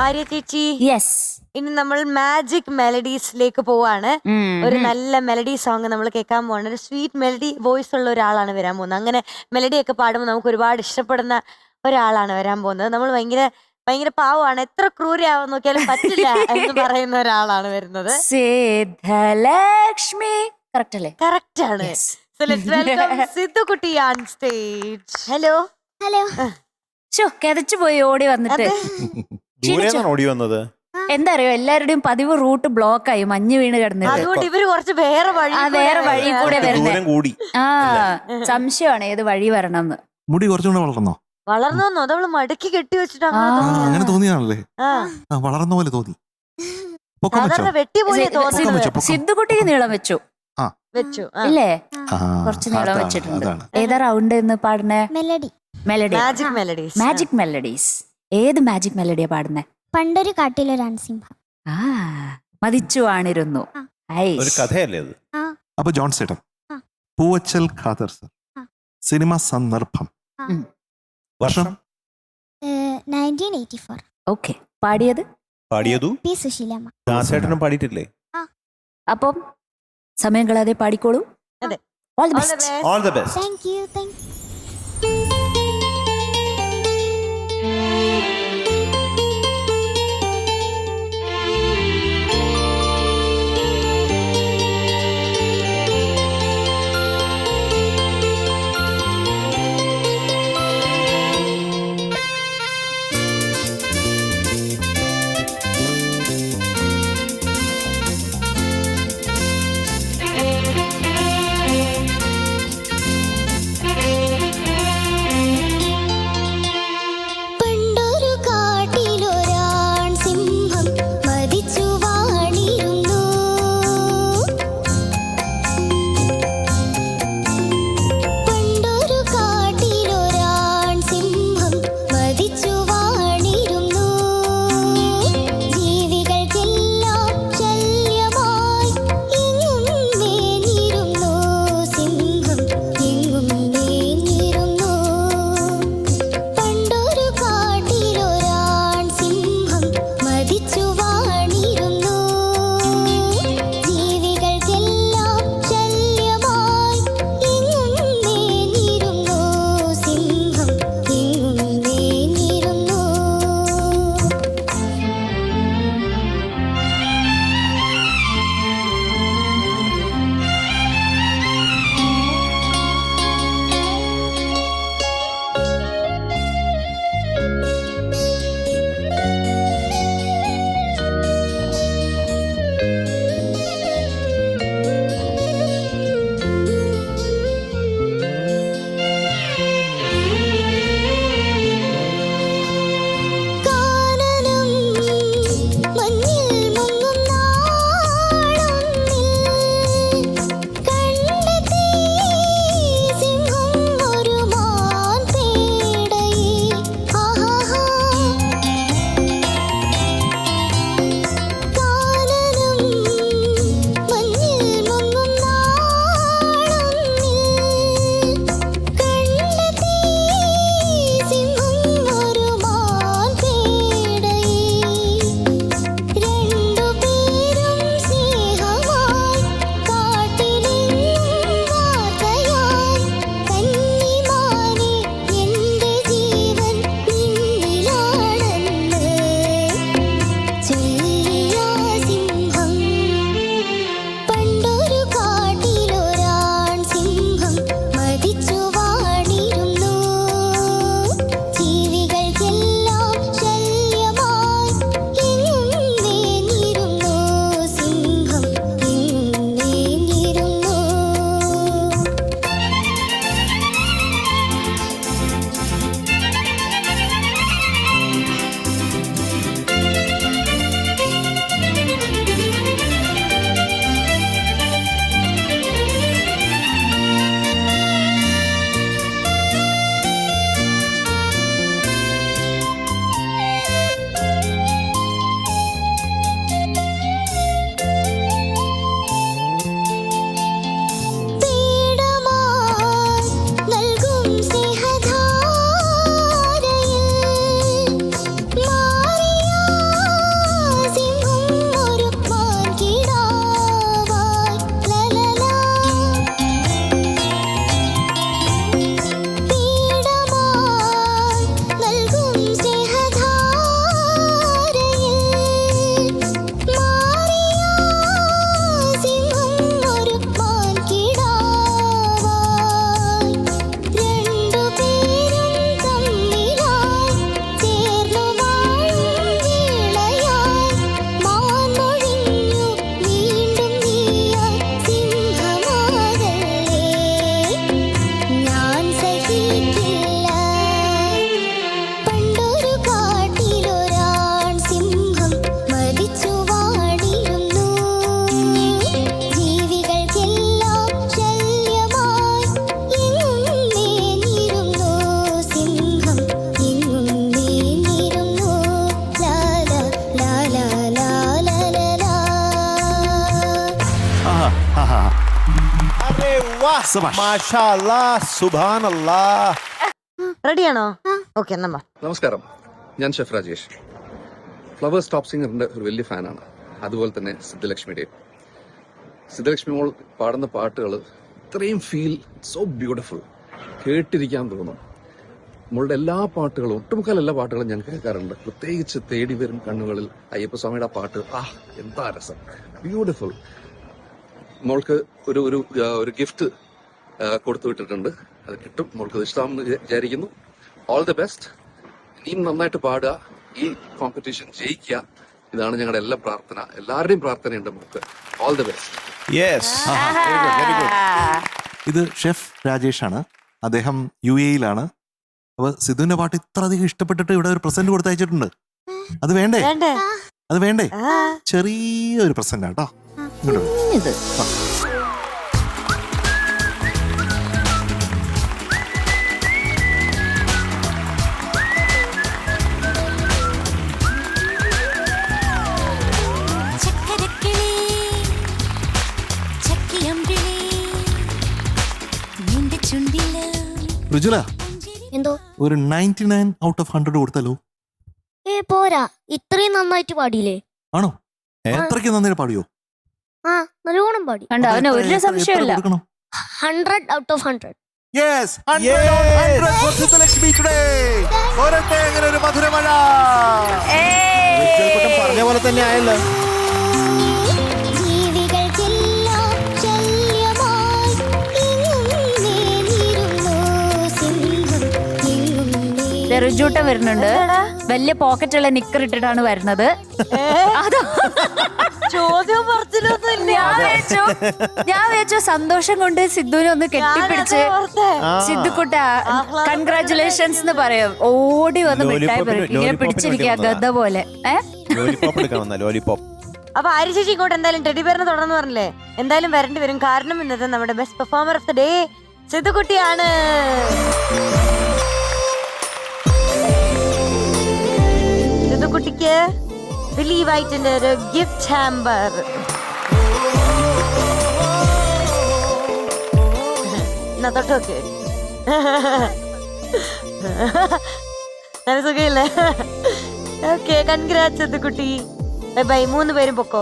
ആര്യ ചേച്ചി, യെസ്. ഇനി നമ്മൾ മാജിക് മെലഡീസിലേക്ക് പോവാണ്. ഒരു നല്ല മെലഡി സോങ് നമ്മൾ കേൾക്കാൻ പോവാണ്. ഒരു സ്വീറ്റ് മെലഡി വോയിസ് ഉള്ള ഒരാളാണ് വരാൻ പോകുന്നത്. അങ്ങനെ മെലഡി ഒക്കെ പാടുമ്പോൾ നമുക്ക് ഒരുപാട് ഇഷ്ടപ്പെടുന്ന ഒരാളാണ് വരാൻ പോകുന്നത്. നമ്മൾ ഭയങ്കര ഭയങ്കര പാവമാണ്, എത്ര ക്രൂരയാവാൻ നോക്കിയാലും പറ്റില്ല എന്ന് പറയുന്ന ഒരാളാണ് വരുന്നത്. സിദ്ധലക്ഷ്മി കറക്റ്റ് അല്ലേ? കറക്റ്റ് ആണ്. Yes. So let's welcome സിദ്ധുകുട്ടി on stage. ഹലോ. ഹലോ. കിതച്ചു പോയി ഓടി വന്നിട്ട്. ഓടി വന്നത് എന്താ അറിയോ, എല്ലാവരുടെയും പതിവ് റൂട്ട് ബ്ലോക്ക് ആയി, മഞ്ഞ് വീണ് കിടന്നിട്ട്. അതുകൊണ്ട് ഇവര് കുറച്ച് വേറെ വഴി കൂടെ വരുന്നത്. ആ സംശയമാണ് ഏത് വഴി വരണം എന്ന്. മുടി കുറച്ചുകൂടെ വളർന്നോ? വളർന്നോന്നോ? അതവള് മടക്കി കെട്ടി വെച്ചിട്ട് അങ്ങനെ തോന്നിയാണല്ലേ? വളർന്ന പോലെ തോന്നി. വെട്ടി പോലെ തോന്നുന്നത്. സിദ്ധുകുട്ടിക്ക് നീളം വെച്ചു വെച്ചു ഇല്ലേ? കുറച്ച് നീളം വെച്ചിട്ടുണ്ട്. ഏതാ റൗണ്ട് എന്ന് പാടുന്നേ? Melody. Melody. Magic melodies. Magic melodies. ഏത് മാജിക് മെലഡിയാ പാടുന്നേ? പണ്ടൊരു കാട്ടിലൊരു ആൺസിംഹം. മതിച്ചു ആണിരുന്നു. ഒരു കഥയല്ലേ അത്? അപ്പൊ ജോൺ ചേട്ടൻ, പൂവച്ചൽ ഖാദർ സർ, സിനിമ സന്ദർഭം, വർഷം 1984. ഓക്കെ. പാടിയത് പി സുശീലമ്മ. ദാസേട്ടനും പാടിയിട്ടില്ലേ? അപ്പം സമയം കളയാതെ പാടിക്കോളൂ. All the best. All the best. Thank you. സബാഷ്. മാഷാ അല്ലാ, സുബ്ഹാനല്ലാ. റെഡിയാണോ? ഓക്കെ എന്നാ വാ. നമസ്കാരം, ഞാൻ ഷെഫ് രാജേഷ്. ഫ്ലവേഴ്സ് ടോപ്പ് സിംഗറിന്റെ ഒരു വലിയ ഫാനാണ്. അതുപോലെ തന്നെ സിദ്ധലക്ഷ്മിയുടെയും. സിദ്ധലക്ഷ്മി മോൾ പാടുന്ന പാട്ടുകൾ ഇത്രയും ഫീൽ സോ ബ്യൂട്ടിഫുൾ, കേട്ടിരിക്കാൻ തോന്നും. മോളുടെ എല്ലാ പാട്ടുകളും, ഒട്ടുമുക്കാൽ എല്ലാ പാട്ടുകളും ഞാൻ കേൾക്കാറുണ്ട്. പ്രത്യേകിച്ച് തേടി വരും കണ്ണുകളിൽ അയ്യപ്പസ്വാമിയുടെ ആ പാട്ട്, എന്താ രസം, ബ്യൂട്ടിഫുൾ. മോൾക്ക് ഒരു ഗിഫ്റ്റ് കൊടുത്തു വിട്ടിട്ടുണ്ട്, അത് കിട്ടും. മോൾക്ക് ഇഷ്ടമാണെന്ന് വിചാരിക്കുന്നു. All the best. ഇനിയും നന്നായിട്ട് പാടുക, ഈ കോമ്പറ്റീഷൻ ജയിക്കുക. ഇതാണ് ഞങ്ങളുടെ എല്ലാ പ്രാർത്ഥന, എല്ലാവരുടെയും പ്രാർത്ഥനയുണ്ട് മോൾക്ക്. All the best. Yes, very good. ഇത് ഷെഫ് രാജേഷ് ആണ്. അദ്ദേഹം UAE-യിലാണ്. അപ്പൊ സിദ്ധുവിന്റെ പാട്ട് ഇത്ര അധികം ഇഷ്ടപ്പെട്ടിട്ട് ഇവിടെ ഒരു പ്രസന്റ് കൊടുത്തയച്ചിട്ടുണ്ട്. അത് വേണ്ടേ? വേണ്ടേ? അത് വേണ്ടേ? ആ. ചെറിയൊരു പ്രസന്റ് ആട്ടോ. ഇങ്ങോട്ട് വരൂ. ഇത് ഋജുല, എന്തോ ഒരു 99 ഔട്ട് ഓഫ് 100 കൊടുത്താലോ? പോരാ, ഇത്രയും നന്നായിട്ട് പാടിയില്ലേ? ആണോ? എത്രയ്ക്ക് നന്നായിട്ട് പാടിയോ? ആ, നല്ലോണം പാടി. കണ്ടോ, അവന് ഒരു സംശയമില്ല. 100 out of 100. Yes, 100 on 100 for Siddhalakshmi today. പോരട്ടെ അങ്ങനെ ഒരു മധുരമഴ. കുട്ടൻ പറഞ്ഞ പോലെ തന്നെ ആയല്ലോ. റിജൂട്ട വരുന്നുണ്ട്. വലിയ പോക്കറ്റുള്ള നിക്കർ ഇട്ടിട്ടാണ് വരുന്നത്. ചോദ്യം പറച്ചിലൊന്നും ഇല്ല. ഞാൻ വെച്ചു സന്തോഷം കൊണ്ട് സിദ്ധുവിനെ ഒന്ന് കെട്ടിപ്പിടിച്ച് സിദ്ധുക്കുട്ട കൺഗ്രാറ്റുലേഷൻസ് എന്ന് പറയും. ഓടി വന്ന് മിഠായി പെറുക്കി ഇങ്ങനെ പിടിച്ചിരിക്കുക ഗദ്ദ പോലെ. ലോലിപോപ്പ് എടുക്കാൻ വന്ന ലോലിപോപ്പ്. അപ്പൊ ആര്യ ചേച്ചി ഇങ്ങോട്ട് എന്തായാലും ടെഡി ബെയറിന് തുടർന്ന് പറഞ്ഞില്ലേ, എന്തായാലും വരേണ്ടി വരും. കാരണം ഇന്നത്തെ നമ്മുടെ best performer of the day സിദ്ധുക്കുട്ടിയാണ്. സിദ്ധുക്കുട്ടിക്ക് ബിലീവ് ആയിട്ടുണ്ട് ഒരു ഗിഫ്റ്റ് ഹാമ്പർ. എന്നാ തൊട്ടോക്കെ നല്ല സുഖയില്ലേ? ഓക്കെ, കൺഗ്രാറ്റ്സ് സിദ്ധുക്കുട്ടി. Bye bye. 3 പേരും പൊക്കോ.